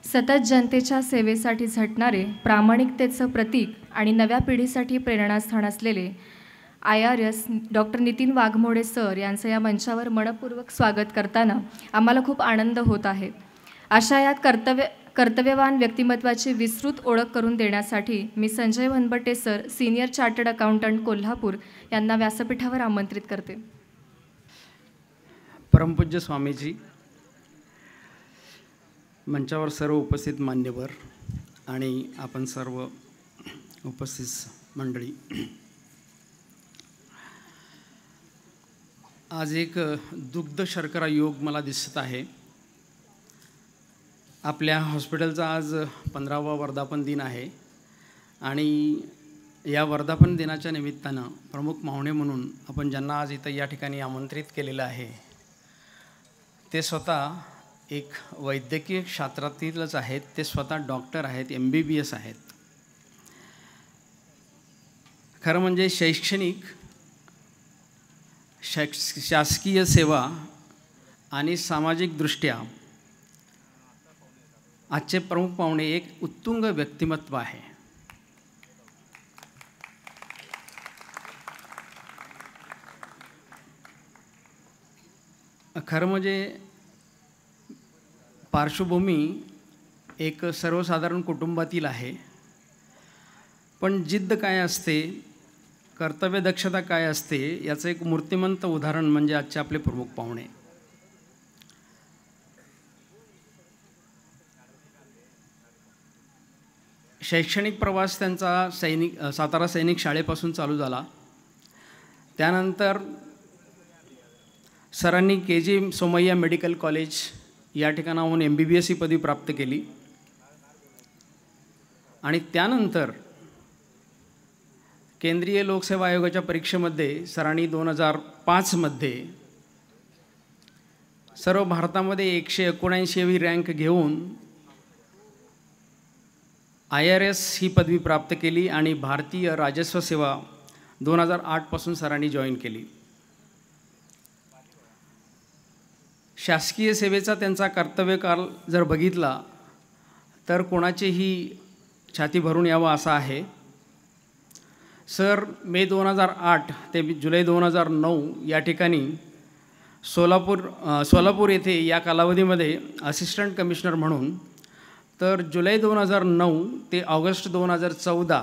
सतत जनतेच्या सेवेसाठी झटणारे, प्रामाणिकतेचं प्रतीक आणि नव्या पिढीसाठी प्रेरणास्थान असलेले IRS doctor Nitin Waghmode sir यांचं या मंचावर मनपूर्वक स्वागत करताना आम्हाला खूप आनंद होत आहे. अशा यात कर्तव्यवान व्यक्तिमत्वाची विस्तृत ओळख करून देण्यासाठी मी Sanjay Wanbatte sir, senior chartered accountant, Kolhapur यांना व्यासपीठावर आमंत्रित करते. परमपूज्य स्वामीजी, मंचावर सर्व उपस्थित मान्यवर आणि आपण सर्व उपस्थित मंडळी, आज एक दुग्ध शर्करा योग मला दिसत आहे. आपल्या हॉस्पिटलचा आज 15वा वर्धापन दिन आहे आणि या वर्धापन दिनाच्या निमित्तानं प्रमुख पाहुणे म्हणून आपण ज्यांना आज इथं या ठिकाणी आमंत्रित केलेलं आहे ते स्वतः एक वैद्यकीय क्षेत्रातीलच आहेत. ते स्वतः डॉक्टर आहेत, MBBS आहेत. खरं म्हणजे शैक्षणिक शासकीय सेवा आणि सामाजिकदृष्ट्या आजचे प्रमुख पाहुणे एक उत्तुंग व्यक्तिमत्व आहे. खरं म्हणजे पार्श्वभूमी एक सर्वसाधारण कुटुंबातील आहे, पण जिद्द काय असते, कर्तव्यदक्षता काय असते याचं एक मूर्तिमंत उदाहरण म्हणजे आजचे आपले प्रमुख पाहुणे. शैक्षणिक प्रवास त्यांचा सातारा सैनिक शाळेपासून चालू झाला. त्यानंतर सरांनी KG सोमय्या मेडिकल कॉलेज या ठिकाणाहून MBBS ही पदवी प्राप्त केली आणि त्यानंतर केंद्रीय लोकसेवा आयोगाच्या परीक्षेमध्ये सरांनी 2005 मध्ये सर्व भारतामध्ये 179वी रँक घेऊन IRS ही पदवी प्राप्त केली आणि भारतीय राजस्व सेवा 2008 पासून सरांनी जॉईन केली. शासकीय सेवेचा त्यांचा कर्तव्यकाल जर बघितला तर कोणाचीही छाती भरून यावं असा आहे. सर मे 2008 ते जुलै 2009 या ठिकाणी सोलापूर येथे या कालावधीमध्ये असिस्टंट कमिशनर म्हणून, तर जुलै 2009 ते ऑगस्ट 2014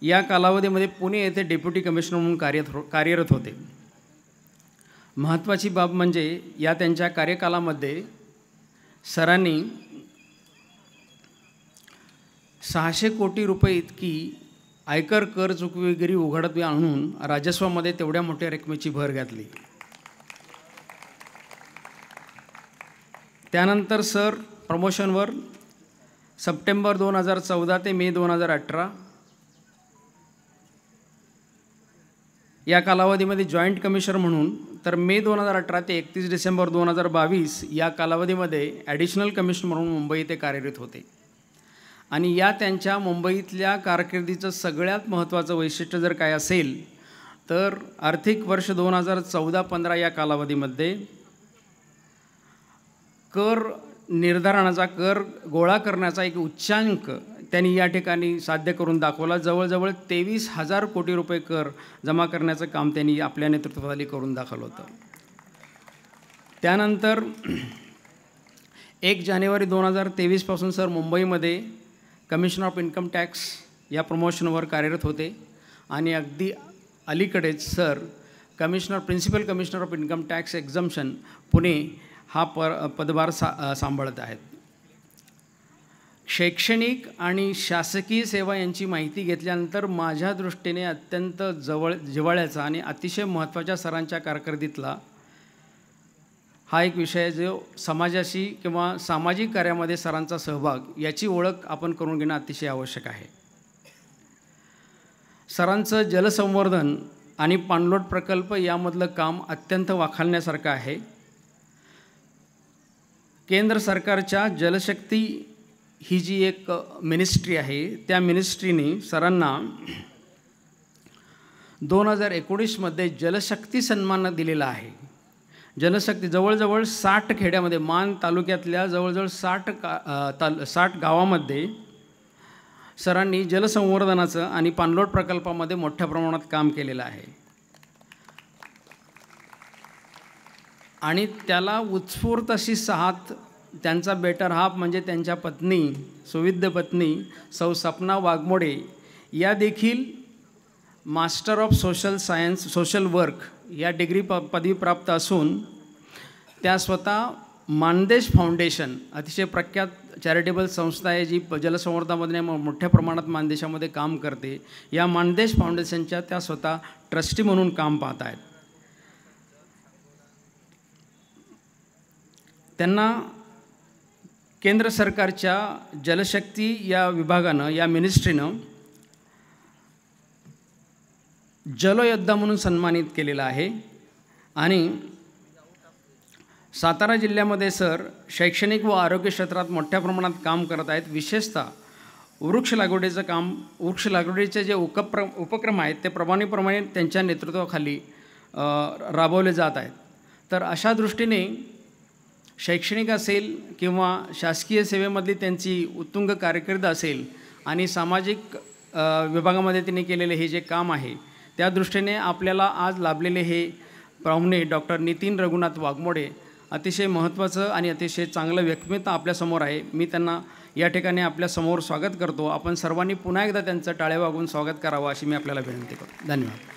या कालावधीमध्ये पुणे येथे डेप्युटी कमिशनर म्हणून कार्यरत होते. महत्त्वाची बाब म्हणजे या त्यांच्या कार्यकालामध्ये सरांनी 600 कोटी रुपये इतकी आयकर कर चुकवेगिरी उघडत आणून राजस्वामध्ये तेवढ्या मोठ्या रकमेची भर घातली. त्यानंतर सर प्रमोशनवर सप्टेंबर 2014 ते मे 2018 या कालावधीमध्ये जॉईंट कमिशनर म्हणून, तर मे 2018 ते 31 डिसेंबर 2022 या कालावधीमध्ये ॲडिशनल कमिशनर म्हणून मुंबई येथे कार्यरत होते. आणि या त्यांच्या मुंबईतल्या कारकिर्दीचं सगळ्यात महत्त्वाचं वैशिष्ट्य जर काय असेल तर आर्थिक वर्ष 2014-15 या कालावधीमध्ये कर निर्धारणाचा, कर गोळा करण्याचा एक उच्चांक त्यांनी या ठिकाणी साध्य करून दाखवला. जवळजवळ 23,000 कोटी रुपये कर जमा करण्याचं काम त्यांनी आपल्या नेतृत्वाखाली करून दाखवलं होतं. त्यानंतर 1 जानेवारी 2023 पासून सर मुंबईमध्ये कमिशनर ऑफ इन्कम टॅक्स या प्रमोशनवर कार्यरत होते आणि अगदी अलीकडेच sir principal commissioner of income tax exemption Pune हा पदभार सांभाळत आहेत. शैक्षणिक आणि शासकीय सेवा यांची माहिती घेतल्यानंतर माझ्या दृष्टीने अत्यंत जिव्हाळ्याचा आणि अतिशय महत्त्वाच्या सरांच्या कारकिर्दीतला हा एक विषय जो समाजाशी किंवा सामाजिक कार्यामध्ये सरांचा सहभाग याची ओळख आपण करून घेणं अतिशय आवश्यक आहे. सरांचं जलसंवर्धन आणि पाणलोट प्रकल्प यामधलं काम अत्यंत वाखाणण्यासारखं आहे. केंद्र सरकारच्या जलशक्ती ही जी एक मिनिस्ट्री आहे त्या मिनिस्ट्रीने सरांना 2019 मध्ये जलशक्ती सन्मान दिलेला आहे. जलशक्ती जवळजवळ 60 खेड्यामध्ये, मान तालुक्यातल्या जवळजवळ 60 गावामध्ये सरांनी जलसंवर्धनाचं आणि पाणलोट प्रकल्पामध्ये मोठ्या प्रमाणात काम केलेलं आहे. आणि त्याला उत्स्फूर्त अशी साथ त्यांचा बेटर हाफ म्हणजे त्यांच्या पत्नी, सुविद्य पत्नी सौ सपना वाघमोडे या देखील master of social science social work या डिग्री पदवी प्राप्त असून त्या स्वतः मानदेश फाउंडेशन अतिशय प्रख्यात चॅरिटेबल संस्था आहे जी जलसंवर्धनामध्ये मोठ्या प्रमाणात मानदेशामध्ये काम करते. या मानदेश फाउंडेशनच्या त्या स्वतः ट्रस्टी म्हणून काम पाहत आहेत. त्यांना केंद्र सरकारच्या जलशक्ती या विभागानं, या मिनिस्ट्रीनं जलयोद्धा म्हणून सन्मानित केलेलं आहे. आणि सातारा जिल्ह्यामध्ये सर शैक्षणिक व आरोग्य क्षेत्रात मोठ्या प्रमाणात काम करत आहेत. विशेषतः वृक्ष लागवडीचं काम, वृक्ष लागवडीचे जे उपक्रम आहेत ते प्रमाणे त्यांच्या नेतृत्वाखाली राबवले जात आहेत. तर अशा दृष्टीने शैक्षणिक असेल किंवा शासकीय सेवेमधली त्यांची उत्तुंग कारकीर्द असेल आणि सामाजिक विभागामध्ये त्यांनी केलेले हे जे काम आहे त्या दृष्टीने आपल्याला आज लाभलेले हे पाहुणे डॉक्टर नितीन रघुनाथ वाघमोडे अतिशय महत्त्वाचं आणि अतिशय चांगलं व्यक्तिमत्व आपल्यासमोर आहे. मी त्यांना या ठिकाणी आपल्यासमोर स्वागत करतो. आपण सर्वांनी पुन्हा एकदा त्यांचं टाळ्या वाजवून स्वागत करावं अशी मी आपल्याला विनंती करतो. धन्यवाद.